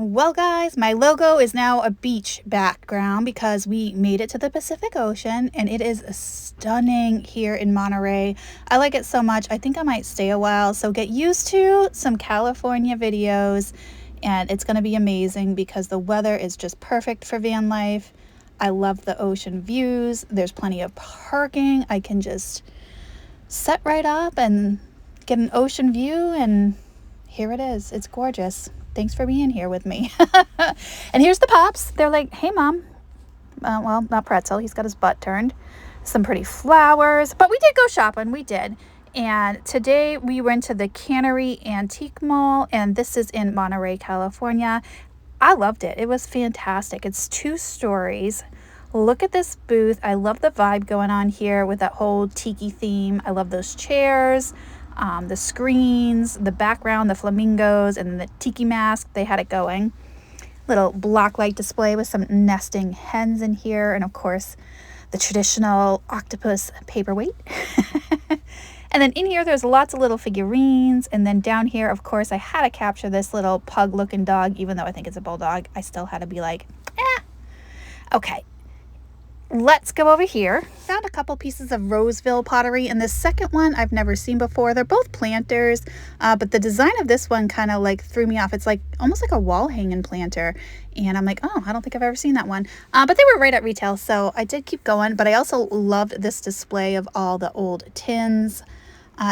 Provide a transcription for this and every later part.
Well, guys, my logo is now a beach background because we made it to the Pacific Ocean and it is stunning here in Monterey. I like it so much. I think I might stay a while. So get used to some California videos and it's going to be amazing because the weather is just perfect for van life. I love the ocean views. There's plenty of parking. I can just set right up and get an ocean view, and here it is. It's gorgeous. Thanks for being here with me. And here's the Pops. They're like, hey, Mom. Well, not Pretzel. He's got his butt turned. Some pretty flowers. But we did go shopping. We did. And today we went to the Cannery Antique Mall. And this is in Monterey, California. I loved it. It was fantastic. It's 2 stories. Look at this booth. I love the vibe going on here with that whole tiki theme. I love those chairs. The screens, the background, the flamingos, and the tiki mask. They had it going. Little block light display with some nesting hens in here, and of course the traditional octopus paperweight. And then in here there's lots of little figurines, and then down here, of course, I had to capture this little pug looking dog. Even though I think it's a bulldog, I still had to be like, okay. Let's go over here. Found a couple pieces of Roseville pottery, and the second one I've never seen before. They're both planters, but the design of this one kind of like threw me off. It's like almost like a wall hanging planter, and I'm like, oh, I don't think I've ever seen that one. But they were right at retail, so I did keep going. But I also loved this display of all the old tins.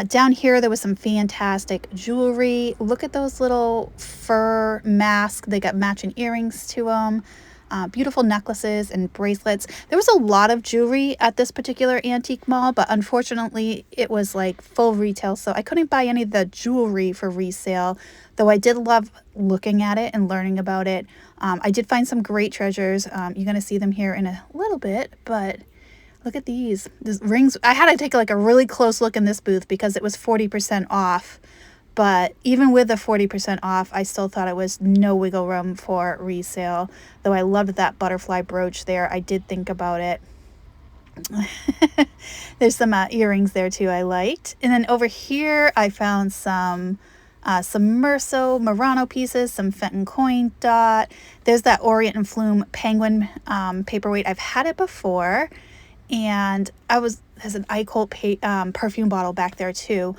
Down here there was some fantastic jewelry. Look at those little fur masks. They got matching earrings to them. Beautiful necklaces and bracelets. There was a lot of jewelry at this particular antique mall, but unfortunately it was like full retail, so I couldn't buy any of the jewelry for resale, though I did love looking at it and learning about it. I did find some great treasures. You're going to see them here in a little bit, but look at these rings. I had to take like a really close look in this booth because it was 40% off. But even with the 40% off, I still thought it was no wiggle room for resale. Though I loved that butterfly brooch there. I did think about it. There's some earrings there too I liked. And then over here, I found some Murano pieces, some Fenton coin dot. There's that Orient and Flume penguin paperweight. I've had it before. And there's an Icole perfume bottle back there too.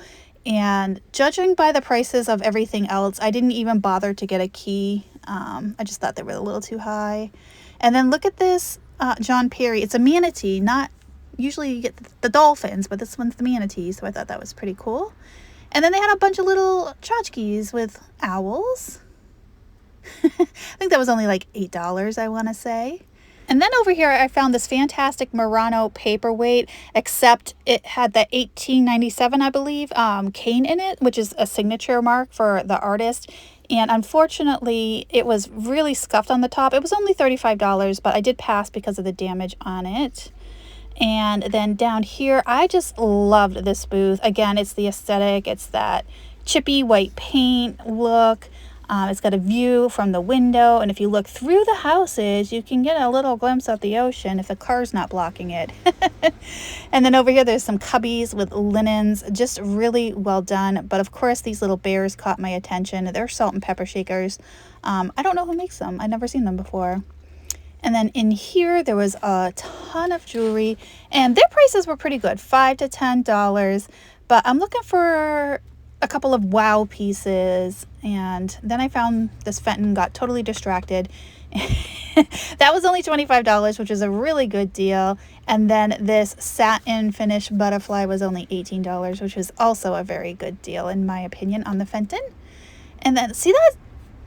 And judging by the prices of everything else, I didn't even bother to get a key. I just thought they were a little too high. And then look at this John Perry. It's a manatee. Not usually you get the dolphins, but this one's the manatee. So I thought that was pretty cool. And then they had a bunch of little tchotchkes with owls. I think that was only like $8, I want to say. And then over here, I found this fantastic Murano paperweight, except it had the 1897, I believe, cane in it, which is a signature mark for the artist. And unfortunately, it was really scuffed on the top. It was only $35, but I did pass because of the damage on it. And then down here, I just loved this booth. Again, it's the aesthetic. It's that chippy white paint look. It's got a view from the window, and if you look through the houses, you can get a little glimpse of the ocean if the car's not blocking it. And then over here, there's some cubbies with linens, just really well done. But of course, these little bears caught my attention. They're salt and pepper shakers. I don't know who makes them. I've never seen them before. And then in here, there was a ton of jewelry, and their prices were pretty good, $5 to $10. But I'm looking for a couple of wow pieces, and then I found this Fenton, got totally distracted. That was only $25, which is a really good deal. And then this satin finish butterfly was only $18, which is also a very good deal in my opinion on the Fenton. And then see that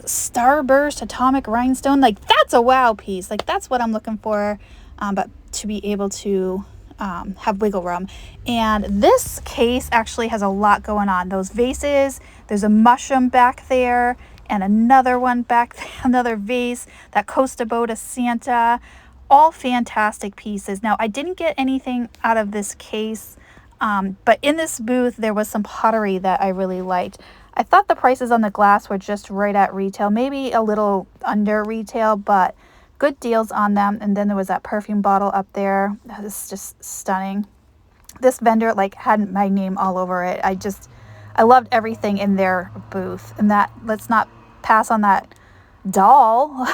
starburst atomic rhinestone? Like, that's a wow piece. Like, that's what I'm looking for, but to be able to have wiggle room. And this case actually has a lot going on. Those vases, there's a mushroom back there and another one back there, another vase, that Costa Boda Santa, all fantastic pieces. Now, I didn't get anything out of this case, but in this booth there was some pottery that I really liked. I thought the prices on the glass were just right at retail, maybe a little under retail, but good deals on them. And then there was that perfume bottle up there. This is just stunning. This vendor like had my name all over it. I loved everything in their booth. And that, let's not pass on that doll.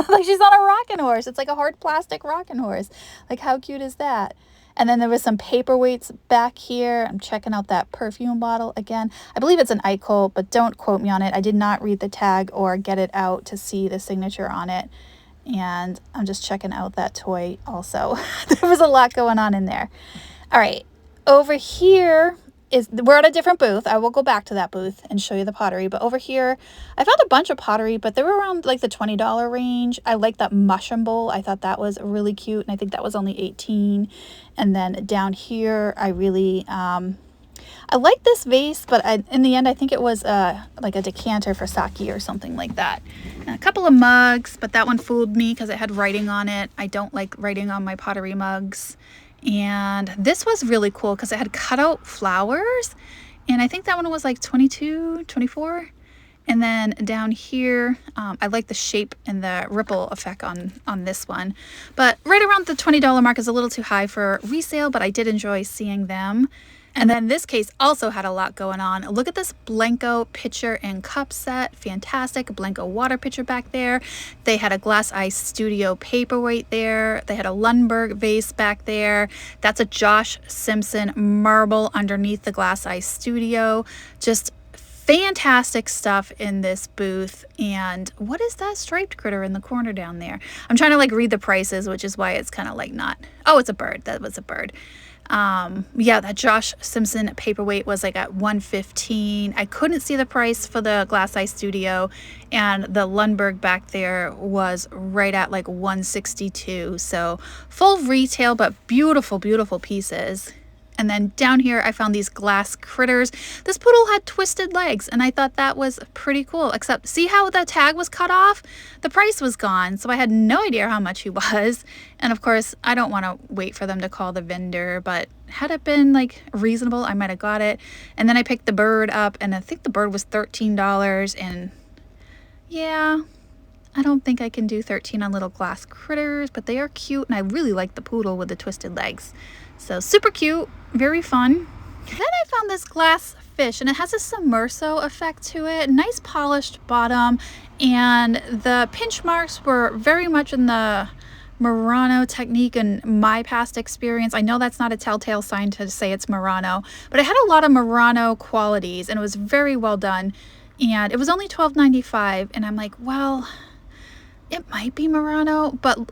Like she's on a rocking horse. It's like a hard plastic rocking horse. Like how cute is that? And then there was some paperweights back here. I'm checking out that perfume bottle again. I believe it's an Eichel, but don't quote me on it. I did not read the tag or get it out to see the signature on it. And I'm just checking out that toy also. There was a lot going on in there. All right, over here we're at a different booth. I will go back to that booth and show you the pottery. But over here, I found a bunch of pottery, but they were around like the $20 range. I like that mushroom bowl. I thought that was really cute, and I think that was only $18. And then down here, I really, I like this vase, but in the end, I think it was like a decanter for sake or something like that. And a couple of mugs, but that one fooled me because it had writing on it. I don't like writing on my pottery mugs. And this was really cool because it had cutout flowers, and I think that one was like 22, 24. And then down here, I like the shape and the ripple effect on this one. But right around the $20 mark is a little too high for resale, but I did enjoy seeing them. And then this case also had a lot going on. Look at this Blanco pitcher and cup set. Fantastic. Blanco water pitcher back there. They had a Glass Eye Studio paperweight there. They had a Lundberg vase back there. That's a Josh Simpson marble underneath the Glass Eye Studio. Just fantastic stuff in this booth. And what is that striped critter in the corner down there? I'm trying to like read the prices, which is why it's kind of like not. Oh, it's a bird. That was a bird. Yeah, that Josh Simpson paperweight was like at $115. I couldn't see the price for the Glass Eye Studio, and the Lundberg back there was right at like $162. So full retail, but beautiful, beautiful pieces. And then down here, I found these glass critters. This poodle had twisted legs, and I thought that was pretty cool. Except, see how the tag was cut off? The price was gone, so I had no idea how much he was. And of course, I don't want to wait for them to call the vendor, but had it been like reasonable, I might have got it. And then I picked the bird up, and I think the bird was $13. And yeah, I don't think I can do 13 on little glass critters, but they are cute, and I really like the poodle with the twisted legs. So super cute, very fun. Then I found this glass fish, and it has a submerso effect to it. Nice polished bottom, and the pinch marks were very much in the Murano technique and my past experience. I know that's not a telltale sign to say it's Murano, but it had a lot of Murano qualities, and it was very well done. And it was only $12.95, and I'm like, well, it might be Murano, but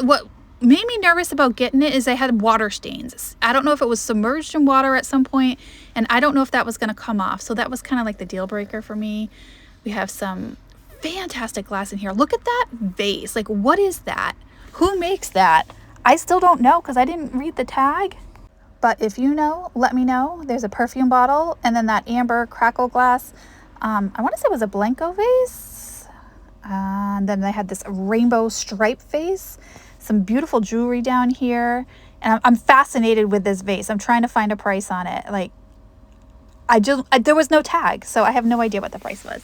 what made me nervous about getting it is they had water stains. I don't know if it was submerged in water at some point, and I don't know if that was going to come off. So that was kind of like the deal breaker for me. We have some fantastic glass in here. Look at that vase. Like, what is that? Who makes that? I still don't know because I didn't read the tag. But if you know, let me know. There's a perfume bottle, and then that amber crackle glass. I want to say it was a Blanco vase. And then they had this rainbow stripe vase. Some beautiful jewelry down here, and I'm fascinated with this vase. I'm trying to find a price on it. Like, there was no tag, so I have no idea what the price was.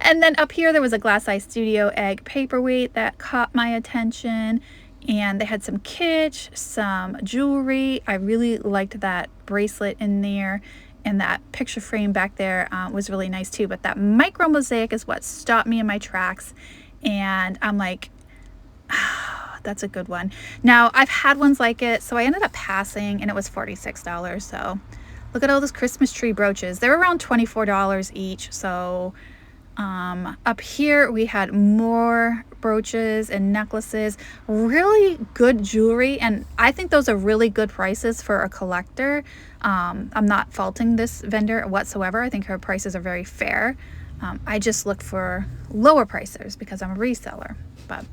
And then up here, there was a Glass Eye Studio egg paperweight that caught my attention, and they had some kitsch, some jewelry. I really liked that bracelet in there, and that picture frame back there was really nice too. But that micro mosaic is what stopped me in my tracks, and I'm like, that's a good one. Now, I've had ones like it, so I ended up passing, and it was $46. So look at all those Christmas tree brooches. They're around $24 each. So up here we had more brooches and necklaces, really good jewelry, and I think those are really good prices for a collector. I'm not faulting this vendor whatsoever. I think her prices are very fair. I just look for lower prices because I'm a reseller, but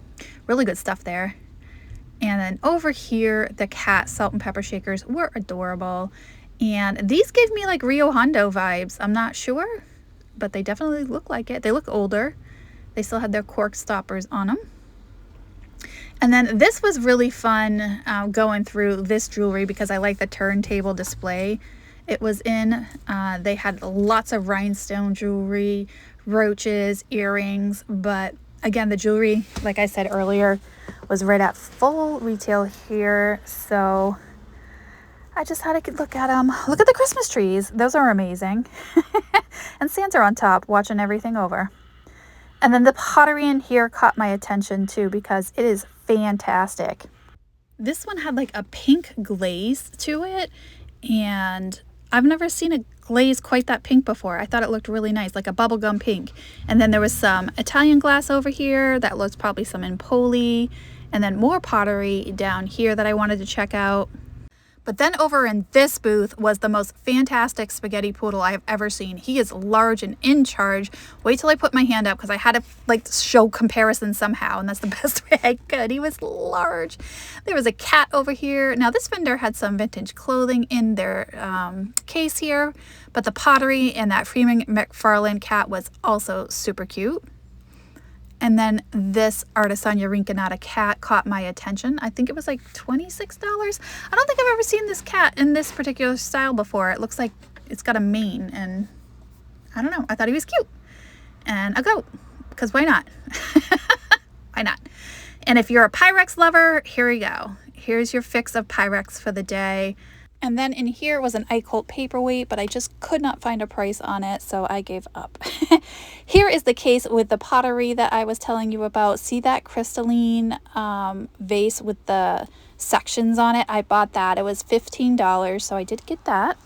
really good stuff there. And then over here, the cat salt and pepper shakers were adorable. And these gave me like Rio Hondo vibes. I'm not sure, but they definitely look like it. They look older. They still had their cork stoppers on them. And then this was really fun going through this jewelry because I like the turntable display it was in. They had lots of rhinestone jewelry, brooches, earrings, but again, the jewelry, like I said earlier, was right at full retail here. So I just had to look at them. Look at the Christmas trees. Those are amazing. And Santa on top watching everything over. And then the pottery in here caught my attention too because it is fantastic. This one had like a pink glaze to it, and I've never seen a glaze quite that pink before. I thought it looked really nice, like a bubblegum pink. And then there was some Italian glass over here that looks probably some Empoli, and then more pottery down here that I wanted to check out. But then over in this booth was the most fantastic spaghetti poodle I have ever seen. He is large and in charge. Wait till I put my hand up because I had to like show comparison somehow, and that's the best way I could. He was large. There was a cat over here. Now this vendor had some vintage clothing in their case here, but the pottery and that Freeman McFarlane cat was also super cute. And then this Artisan Eurincanata cat caught my attention. I think it was like $26. I don't think I've ever seen this cat in this particular style before. It looks like it's got a mane, and I don't know. I thought he was cute. And a goat, because why not? Why not? And if you're a Pyrex lover, here you go. Here's your fix of Pyrex for the day. And then in here was an Eichholt paperweight, but I just could not find a price on it, so I gave up. Here is the case with the pottery that I was telling you about. See that crystalline vase with the sections on it? I bought that. It was $15, so I did get that.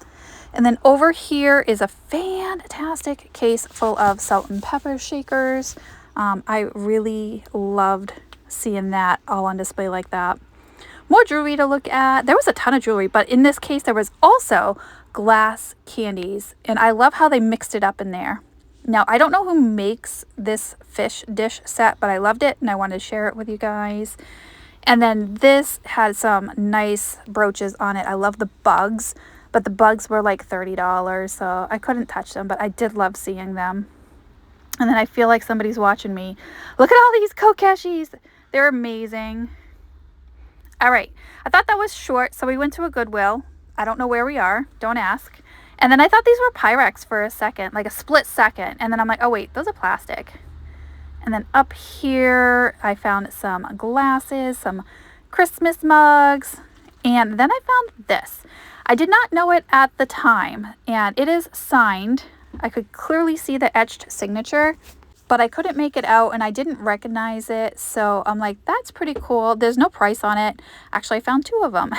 And then over here is a fantastic case full of salt and pepper shakers. I really loved seeing that all on display like that. More jewelry to look at. There was a ton of jewelry, but in this case, there was also glass candies, and I love how they mixed it up in there. Now, I don't know who makes this fish dish set, but I loved it, and I wanted to share it with you guys. And then this had some nice brooches on it. I love the bugs, but the bugs were like $30, so I couldn't touch them, but I did love seeing them. And then I feel like somebody's watching me. Look at all these kokeshis. They're amazing. All right, I thought that was short, so we went to a Goodwill. I don't know where we are, don't ask. And then I thought these were Pyrex for a second, like a split second. And then I'm like, oh wait, those are plastic. And then up here, I found some glasses, some Christmas mugs. And then I found this. I did not know it at the time, and it is signed. I could clearly see the etched signature, but I couldn't make it out and I didn't recognize it. So I'm like, that's pretty cool. There's no price on it. Actually, I found two of them.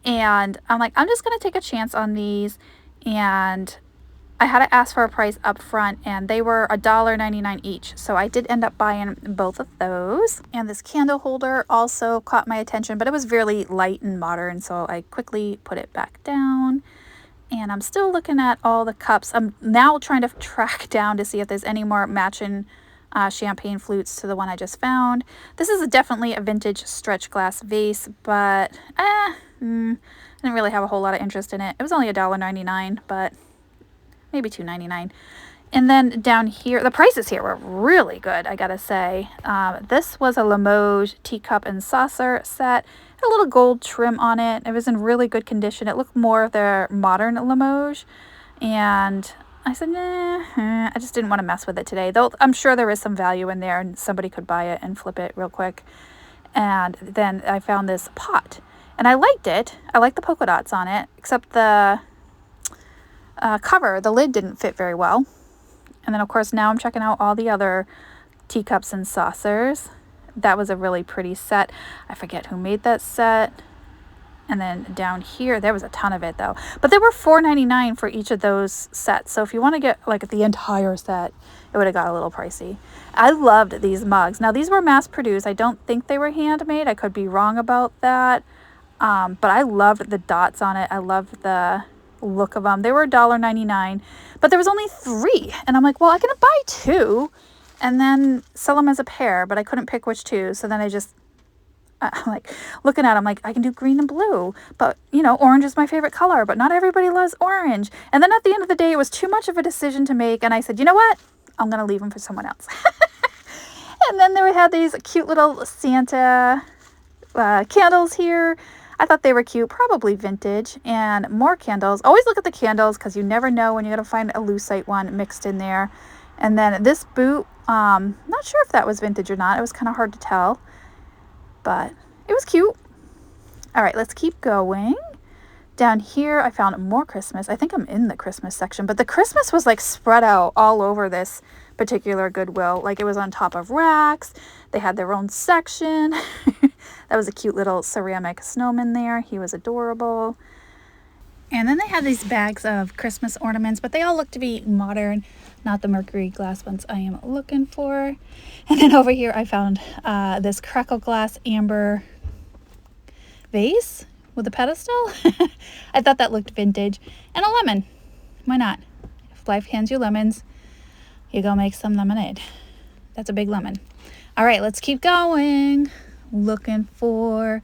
And I'm like, I'm just going to take a chance on these. And I had to ask for a price up front, and they were $1.99 each. So I did end up buying both of those. And this candle holder also caught my attention, but it was really light and modern. So I quickly put it back down. And I'm still looking at all the cups. I'm now trying to track down to see if there's any more matching champagne flutes to the one I just found. This is definitely a vintage stretch glass vase, but I didn't really have a whole lot of interest in it. It was only $1.99, but maybe $2.99. And then down here, the prices here were really good, I gotta say. This was a Limoges teacup and saucer set. A little gold trim on it. It was in really good condition. It looked more of their modern Limoges, and I said, nah, I just didn't want to mess with it today, though I'm sure there is some value in there and somebody could buy it and flip it real quick. And then I found this pot, and I liked it. I liked the polka dots on it, except the cover, the lid didn't fit very well. And then of course now I'm checking out all the other teacups and saucers. That was a really pretty set. I forget who made that set. And then down here, there was a ton of it though. But there were $4.99 for each of those sets. So if you want to get like the entire set, it would have got a little pricey. I loved these mugs. Now these were mass produced. I don't think they were handmade. I could be wrong about that. But I loved the dots on it. I loved the look of them. They were $1.99, but there was only 3. And I'm like, well, I can buy 2 and then sell them as a pair, but I couldn't pick which 2. So then I'm like looking at them like, I can do green and blue, but you know, orange is my favorite color, but not everybody loves orange. And then at the end of the day, it was too much of a decision to make. And I said, you know what? I'm going to leave them for someone else. And then they had these cute little Santa candles here. I thought they were cute, probably vintage, and more candles. Always look at the candles because you never know when you're going to find a lucite one mixed in there. And then this boot, not sure if that was vintage or not. It was kind of hard to tell, but it was cute. All right, let's keep going. Down here, I found more Christmas. I think I'm in the Christmas section, but the Christmas was like spread out all over this particular Goodwill. Like it was on top of racks. They had their own section. That was a cute little ceramic snowman there. He was adorable. And then they had these bags of Christmas ornaments, but they all look to be modern, not the mercury glass ones I am looking for. And then over here, I found this crackle glass amber vase with a pedestal. I thought that looked vintage. And a lemon. Why not? If life hands you lemons, you go make some lemonade. That's a big lemon. All right, let's keep going. Looking for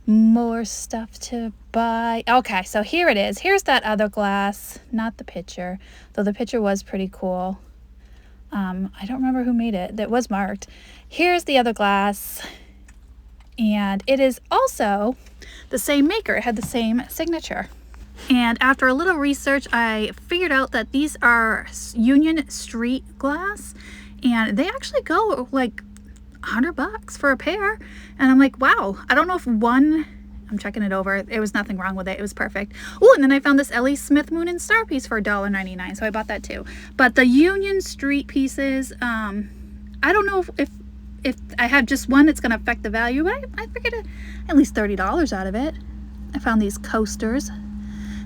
more stuff to buy. Okay, so here it is. Here's that other glass, not the pitcher, though the pitcher was pretty cool. I don't remember who made it. That was marked. Here's the other glass, and it is also the same maker. It had the same signature. And after a little research, I figured out that these are Union Street glass, and they actually go like $100 for a pair. And I'm like, wow, I don't know if one, I'm checking it over, there was nothing wrong with it. It was perfect. Oh, and then I found this Ellie Smith Moon and Star piece for $1.99, so I bought that too. But the Union Street pieces, I don't know if I have just one, it's going to affect the value, but I figured at least $30 out of it. I found these coasters,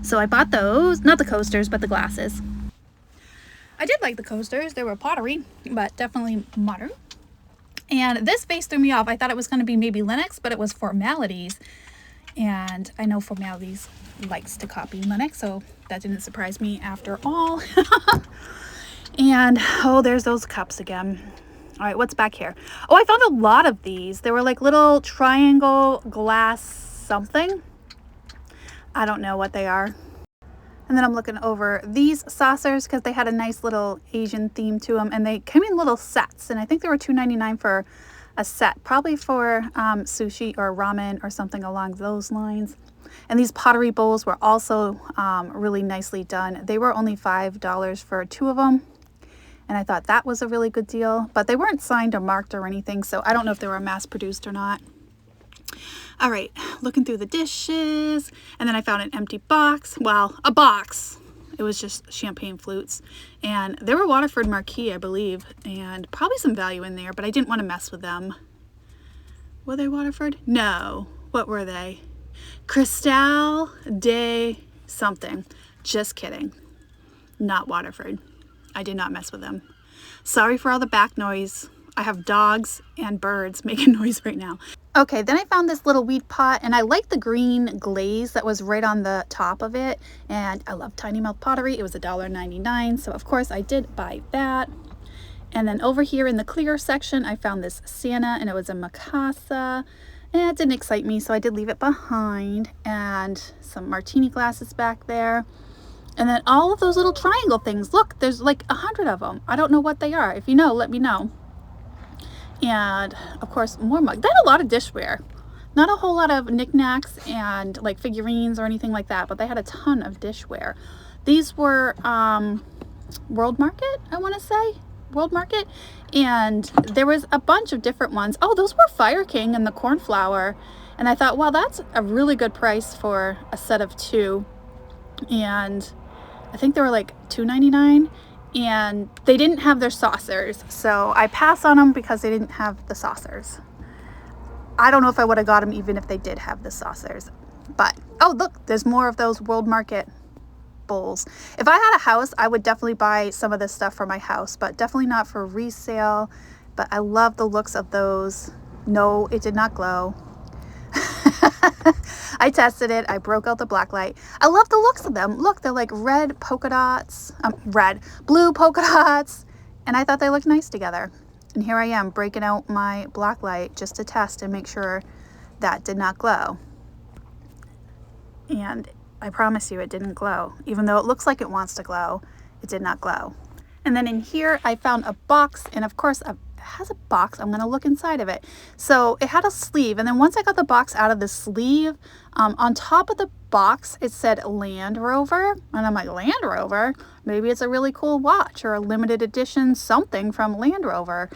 so I bought those. Not the coasters, but the glasses. I did like the coasters. They were pottery, but definitely modern. And this vase threw me off. I thought it was going to be maybe Linux, but it was Formalities. And I know Formalities likes to copy Linux, so that didn't surprise me after all. And, oh, there's those cups again. All right, what's back here? Oh, I found a lot of these. They were like little triangle glass something. I don't know what they are. And then I'm looking over these saucers because they had a nice little Asian theme to them, and they came in little sets, and I think they were $2.99 for a set, probably for sushi or ramen or something along those lines. And these pottery bowls were also really nicely done. They were only $5 for two of them, and I thought that was a really good deal, but they weren't signed or marked or anything, so I don't know if they were mass produced or not. All right, looking through the dishes, and then I found an empty box. Well, a box. It was just champagne flutes, and they were Waterford Marquis, I believe, and probably some value in there, but I didn't want to mess with them. Were they Waterford? No. What were they? Cristal de something. Just kidding. Not Waterford. I did not mess with them. Sorry for all the back noise. I have dogs and birds making noise right now. Okay, then I found this little weed pot, and I like the green glaze that was right on the top of it, and I love Tiny Mouth pottery. It was $1.99, so of course I did buy that. And then over here in the clear section, I found this Santa, and it was a Mikasa, and it didn't excite me, so I did leave it behind. And some martini glasses back there. And then all of those little triangle things. Look, there's like 100 of them. I don't know what they are. If you know, let me know. And of course, more mugs. They had a lot of dishware. Not a whole lot of knickknacks and like figurines or anything like that, but they had a ton of dishware. These were World Market, I want to say. World Market. And there was a bunch of different ones. Oh, those were Fire King and the cornflower. And I thought, wow, that's a really good price for a set of two. And I think they were like $2.99. And they didn't have their saucers, so I passed on them because they didn't have the saucers. I don't know if I would have got them even if they did have the saucers. But, oh look, there's more of those World Market bowls. If I had a house, I would definitely buy some of this stuff for my house, but definitely not for resale. But I love the looks of those. No, it did not glow. I tested it. I broke out the black light. I love the looks of them. Look, they're like red polka dots, blue polka dots, and I thought they looked nice together. And here I am breaking out my black light just to test and make sure that did not glow. And I promise you it didn't glow. Even though it looks like it wants to glow, it did not glow. And then in here I found a box, and of course it has a box. I'm going to look inside of it. So it had a sleeve, and then once I got the box out of the sleeve, on top of the box it said Land Rover, and I'm like, Land Rover? Maybe it's a really cool watch or a limited edition something from Land Rover.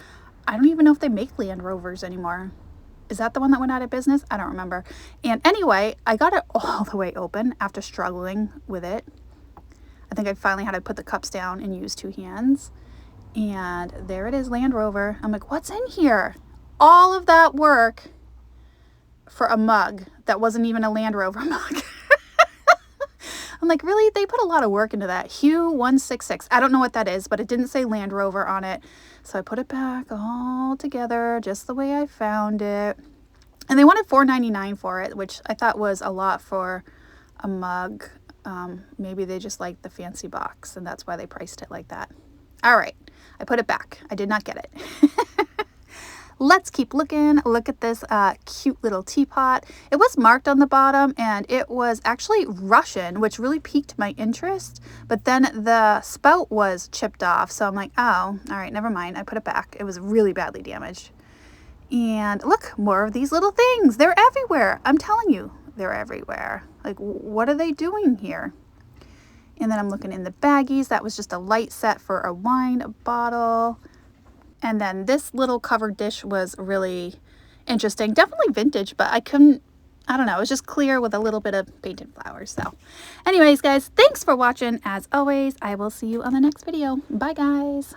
I don't even know if they make Land Rovers anymore. Is that the one that went out of business? I don't remember. And anyway, I got it all the way open after struggling with it. I think I finally had to put the cups down and use 2 hands. And there it is, Land Rover. I'm like, what's in here? All of that work for a mug that wasn't even a Land Rover mug. I'm like, really? They put a lot of work into that. Hue 166. I don't know what that is, but it didn't say Land Rover on it. So I put it back all together just the way I found it. And they wanted $4.99 for it, which I thought was a lot for a mug. Maybe they just liked the fancy box, and that's why they priced it like that. All right, I put it back. I did not get it. Let's keep looking. Look at this cute little teapot. It was marked on the bottom, and it was actually Russian, which really piqued my interest. But then the spout was chipped off, so I'm like, oh, all right, never mind. I put it back. It was really badly damaged. And look, more of these little things. They're everywhere. I'm telling you, they're everywhere. Like, what are they doing here? And then I'm looking in the baggies. That was just a light set for a wine bottle. And then this little covered dish was really interesting. Definitely vintage, but I don't know. It was just clear with a little bit of painted flowers. So anyways, guys, thanks for watching. As always, I will see you on the next video. Bye, guys.